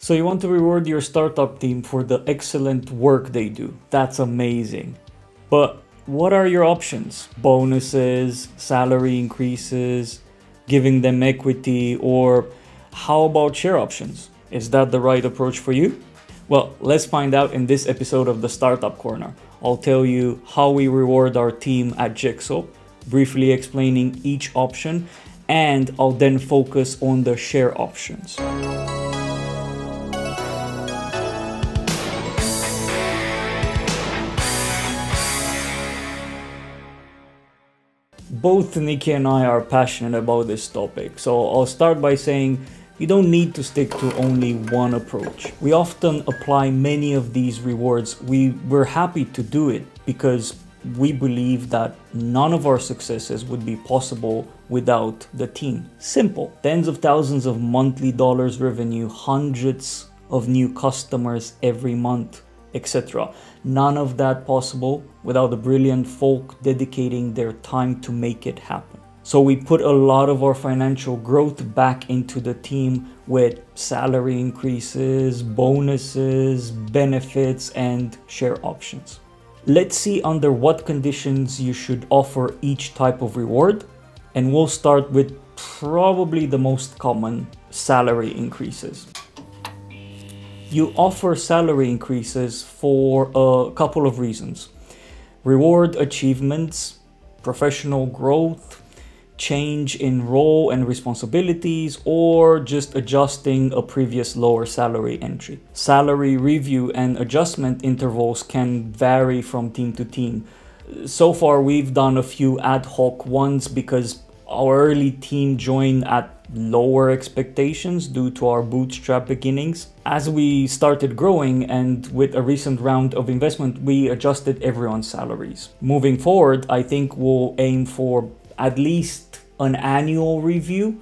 So you want to reward your startup team for the excellent work they do. That's amazing. But what are your options? Bonuses, salary increases, giving them equity, or how about share options? Is that the right approach for you? Well, let's find out in this episode of the Startup Corner. I'll tell you how we reward our team at Jigsaw, briefly explaining each option, and I'll then focus on the share options. Both Nikki and I are passionate about this topic, so I'll start by saying you don't need to stick to only one approach. We often apply many of these rewards. We're happy to do it because we believe that none of our successes would be possible without the team. Simple. Tens of thousands of monthly dollars revenue, hundreds of new customers every month, etc. None of that possible without the brilliant folk dedicating their time to make it happen. So we put a lot of our financial growth back into the team with salary increases, bonuses, benefits, and share options. Let's see under what conditions you should offer each type of reward, and we'll start with probably the most common: salary increases. You offer salary increases for a couple of reasons: reward achievements, professional growth, change in role and responsibilities, or just adjusting a previous lower salary entry. Salary review and adjustment intervals can vary from team to team. So far, we've done a few ad hoc ones because our early team joined at lower expectations due to our bootstrap beginnings. As we started growing and with a recent round of investment, we adjusted everyone's salaries. Moving forward, I think we'll aim for at least an annual review.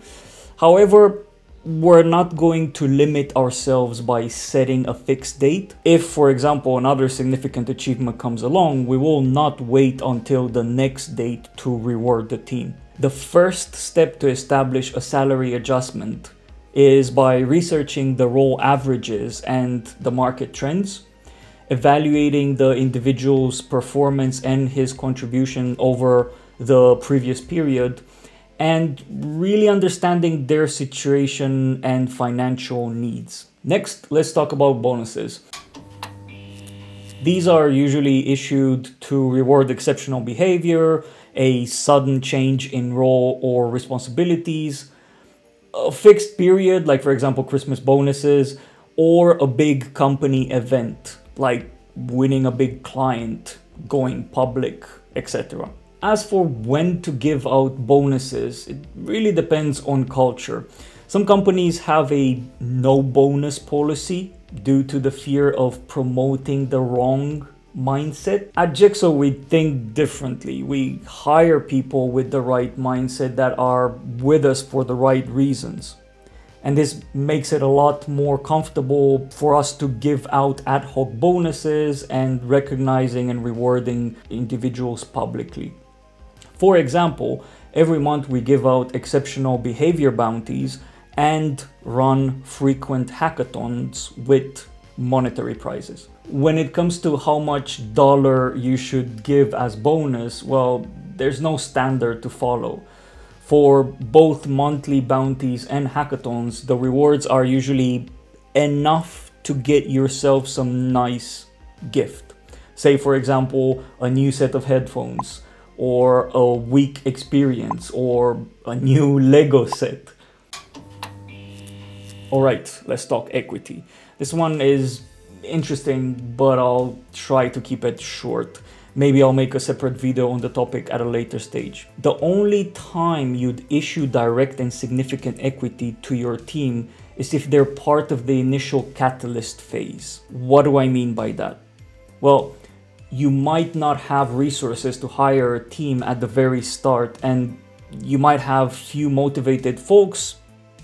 However, we're not going to limit ourselves by setting a fixed date. If, for example, another significant achievement comes along, we will not wait until the next date to reward the team. The first step to establish a salary adjustment is by researching the role averages and the market trends, evaluating the individual's performance and his contribution over the previous period, and really understanding their situation and financial needs. Next, let's talk about bonuses. These are usually issued to reward exceptional behavior, a sudden change in role or responsibilities, a fixed period, like for example Christmas bonuses, or a big company event, like winning a big client, going public, etc. As for when to give out bonuses, it really depends on culture. Some companies have a no bonus policy due to the fear of promoting the wrong mindset. At Jigsaw, we think differently. We hire people with the right mindset that are with us for the right reasons. And this makes it a lot more comfortable for us to give out ad hoc bonuses and recognizing and rewarding individuals publicly. For example, every month we give out exceptional behavior bounties and run frequent hackathons with monetary prizes. When it comes to how much dollar you should give as bonus, well, there's no standard to follow. For both monthly bounties and hackathons, the rewards are usually enough to get yourself some nice gift. Say, for example, a new set of headphones, or a week experience, or a new Lego set. Alright, let's talk equity. This one is interesting, but I'll try to keep it short. Maybe I'll make a separate video on the topic at a later stage. The only time you'd issue direct and significant equity to your team is if they're part of the initial catalyst phase. What do I mean by that? Well, you might not have resources to hire a team at the very start, and you might have few motivated folks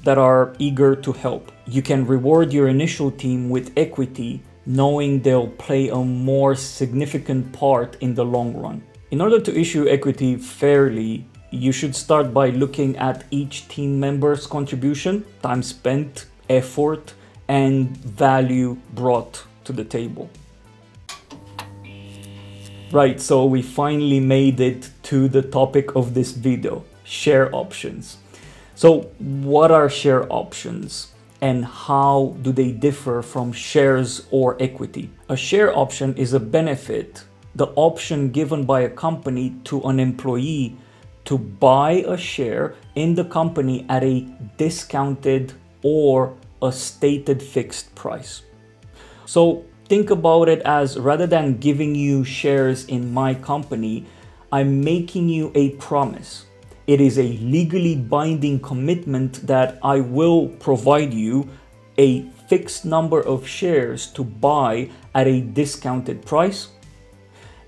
that are eager to help. You can reward your initial team with equity, knowing they'll play a more significant part in the long run. In order to issue equity fairly, you should start by looking at each team member's contribution, time spent, effort, and value brought to the table. Right, so we finally made it to the topic of this video, share options. So what are share options and how do they differ from shares or equity? A share option is a benefit, the option given by a company to an employee to buy a share in the company at a discounted or a stated fixed price. So think about it as, rather than giving you shares in my company, I'm making you a promise. It is a legally binding commitment that I will provide you a fixed number of shares to buy at a discounted price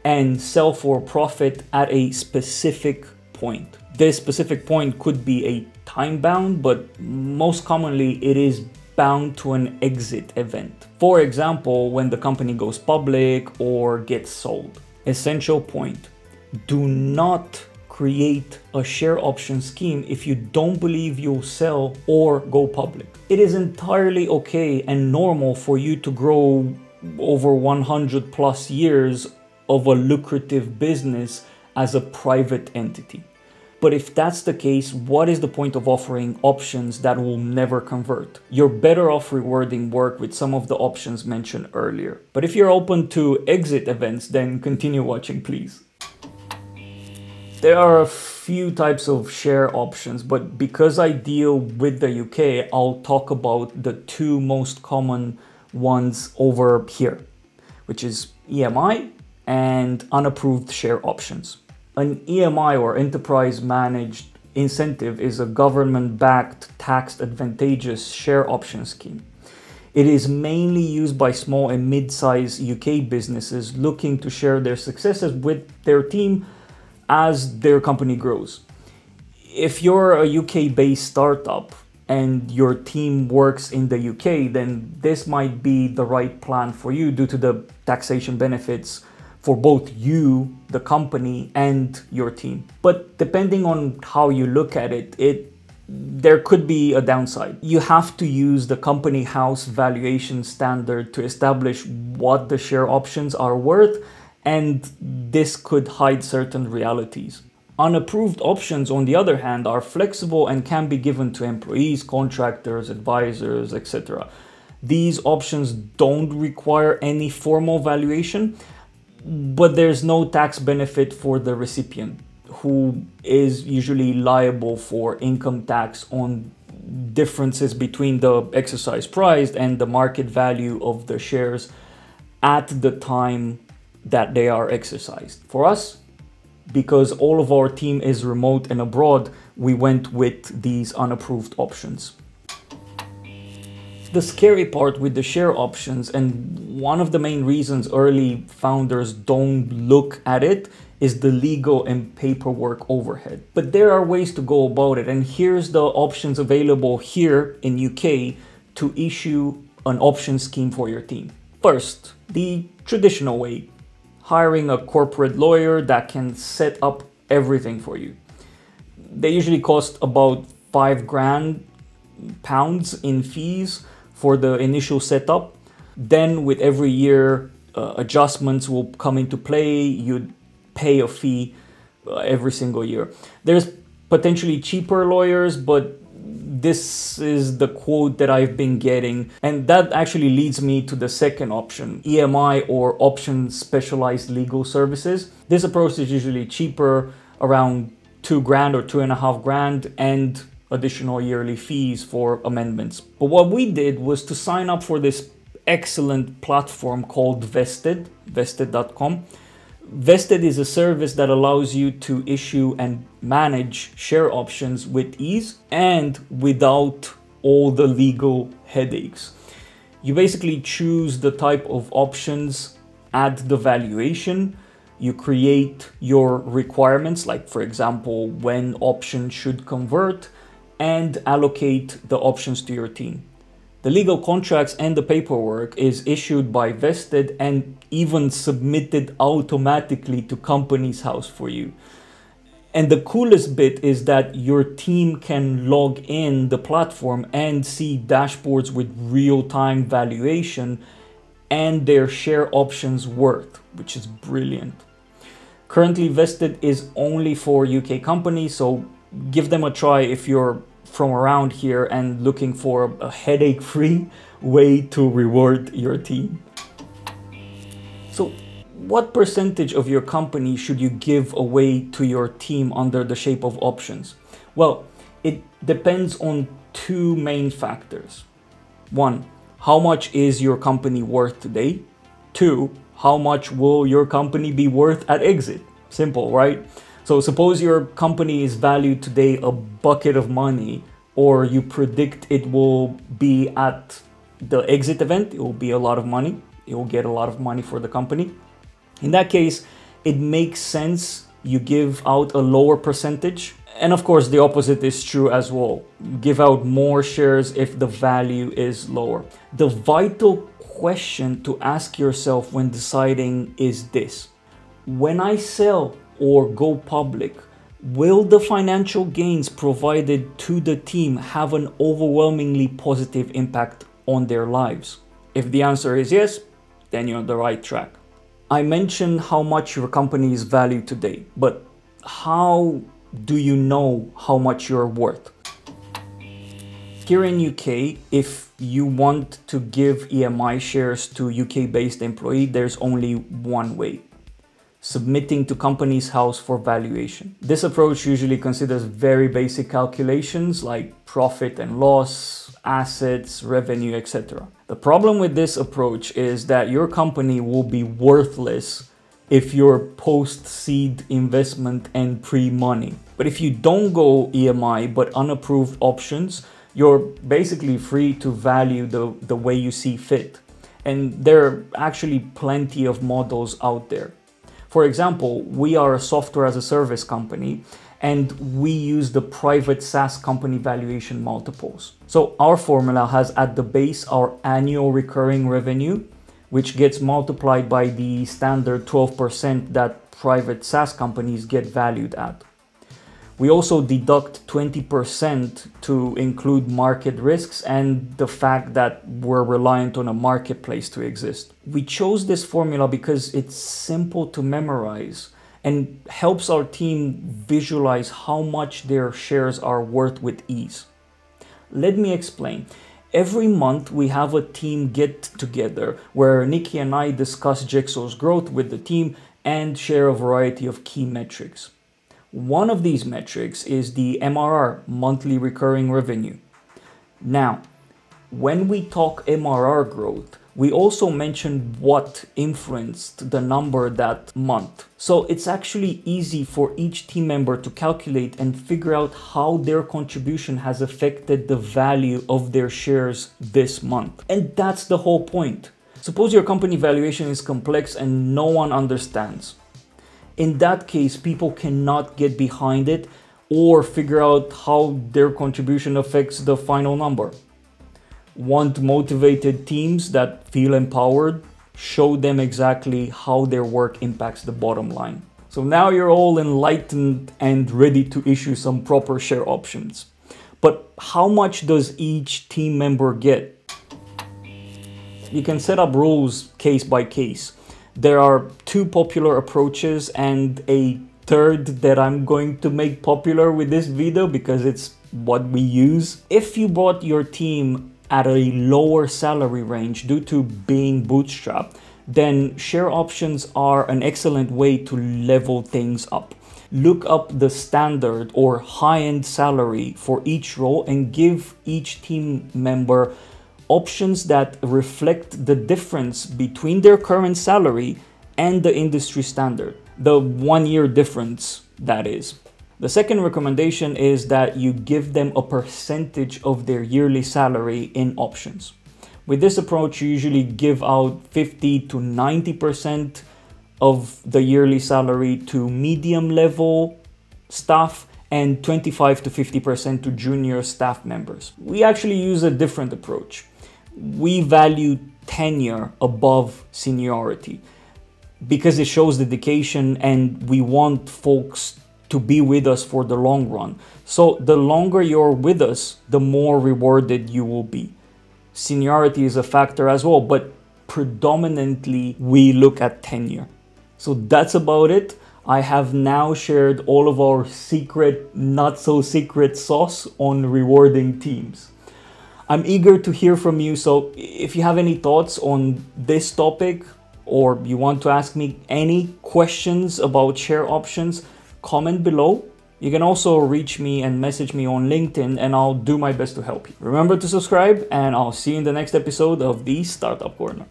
and sell for profit at a specific point. This specific point could be a time bound, but most commonly it is bound to an exit event. For example, when the company goes public or gets sold. Essential point: do not create a share option scheme if you don't believe you'll sell or go public. It is entirely okay and normal for you to grow over 100 plus years of a lucrative business as a private entity. But if that's the case, what is the point of offering options that will never convert? You're better off rewarding work with some of the options mentioned earlier. But if you're open to exit events, then continue watching, please. There are a few types of share options, but because I deal with the UK, I'll talk about the two most common ones over here, which is EMI and unapproved share options. An EMI, or Enterprise Managed Incentive, is a government-backed, tax advantageous share option scheme. It is mainly used by small and mid-sized UK businesses looking to share their successes with their team as their company grows. If you're a UK-based startup and your team works in the UK, then this might be the right plan for you due to the taxation benefits for both you, the company, and your team. But depending on how you look at it, there could be a downside. You have to use the company house valuation standard to establish what the share options are worth, and this could hide certain realities. Unapproved options, on the other hand, are flexible and can be given to employees, contractors, advisors, etc. These options don't require any formal valuation, but there's no tax benefit for the recipient, who is usually liable for income tax on differences between the exercise price and the market value of the shares at the time that they are exercised. For us, because all of our team is remote and abroad, we went with these unapproved options. The scary part with the share options, and one of the main reasons early founders don't look at it, is the legal and paperwork overhead. But there are ways to go about it, and here's the options available here in UK to issue an option scheme for your team. First, the traditional way, hiring a corporate lawyer that can set up everything for you. They usually cost about £5,000 in fees for the initial setup. Then with every year, adjustments will come into play. You'd pay a fee every single year. There's potentially cheaper lawyers, but this is the quote that I've been getting. And that actually leads me to the second option, EMI, or option specialized legal services. This approach is usually cheaper, around £2,000 or £2,500, and additional yearly fees for amendments. But what we did was to sign up for this excellent platform called vested.com. Vested is a service that allows you to issue and manage share options with ease and without all the legal headaches. You basically choose the type of options, add the valuation, you create your requirements, like for example, when options should convert, and allocate the options to your team. The legal contracts and the paperwork is issued by Vested and even submitted automatically to Companies House for you. And the coolest bit is that your team can log in the platform and see dashboards with real-time valuation and their share options worth, which is brilliant. Currently vested is only for UK companies, so give them a try if you're from around here and looking for a headache-free way to reward your team. So what percentage of your company should you give away to your team under the shape of options? Well, it depends on two main factors. One, how much is your company worth today? Two, how much will your company be worth at exit? Simple, right? So suppose your company is valued today a bucket of money, or you predict it will be at the exit event, it will be a lot of money. It will get a lot of money for the company. In that case, it makes sense you give out a lower percentage. And of course, the opposite is true as well. Give out more shares if the value is lower. The vital question to ask yourself when deciding is this: when I sell or go public, will the financial gains provided to the team have an overwhelmingly positive impact on their lives? If the answer is yes, then you're on the right track. I mentioned how much your company is valued today, but how do you know how much you're worth? Here in UK, if you want to give EMI shares to UK-based employee, there's only one way: submitting to Companies House for valuation. This approach usually considers very basic calculations like profit and loss, assets, revenue, etc. The problem with this approach is that your company will be worthless if you're post-seed investment and pre-money. But if you don't go EMI but unapproved options, you're basically free to value the way you see fit. And there are actually plenty of models out there. For example, we are a software as a service company, and we use the private SaaS company valuation multiples. So our formula has at the base our annual recurring revenue, which gets multiplied by the standard 12% that private SaaS companies get valued at. We also deduct 20% to include market risks and the fact that we're reliant on a marketplace to exist. We chose this formula because it's simple to memorize and helps our team visualize how much their shares are worth with ease. Let me explain. Every month we have a team get together where Nikki and I discuss Jigsaw's growth with the team and share a variety of key metrics. One of these metrics is the MRR, monthly recurring revenue. Now, when we talk MRR growth, we also mention what influenced the number that month. So it's actually easy for each team member to calculate and figure out how their contribution has affected the value of their shares this month. And that's the whole point. Suppose your company valuation is complex and no one understands. In that case, people cannot get behind it or figure out how their contribution affects the final number. Want motivated teams that feel empowered? Show them exactly how their work impacts the bottom line. So now you're all enlightened and ready to issue some proper share options. But how much does each team member get? You can set up rules case by case. There are two popular approaches and a third that I'm going to make popular with this video because it's what we use. If you brought your team at a lower salary range due to being bootstrapped, then share options are an excellent way to level things up. Look up the standard or high-end salary for each role and give each team member options that reflect the difference between their current salary and the industry standard. The 1 year difference, that is. The second recommendation is that you give them a percentage of their yearly salary in options. With this approach, you usually give out 50 to 90% of the yearly salary to medium level staff and 25 to 50% to junior staff members. We actually use a different approach. We value tenure above seniority because it shows dedication and we want folks to be with us for the long run. So the longer you're with us, the more rewarded you will be. Seniority is a factor as well, but predominantly we look at tenure. So that's about it. I have now shared all of our secret, not so secret sauce on rewarding teams. I'm eager to hear from you, so if you have any thoughts on this topic or you want to ask me any questions about share options, comment below. You can also reach me and message me on LinkedIn and I'll do my best to help you. Remember to subscribe and I'll see you in the next episode of the Startup Corner.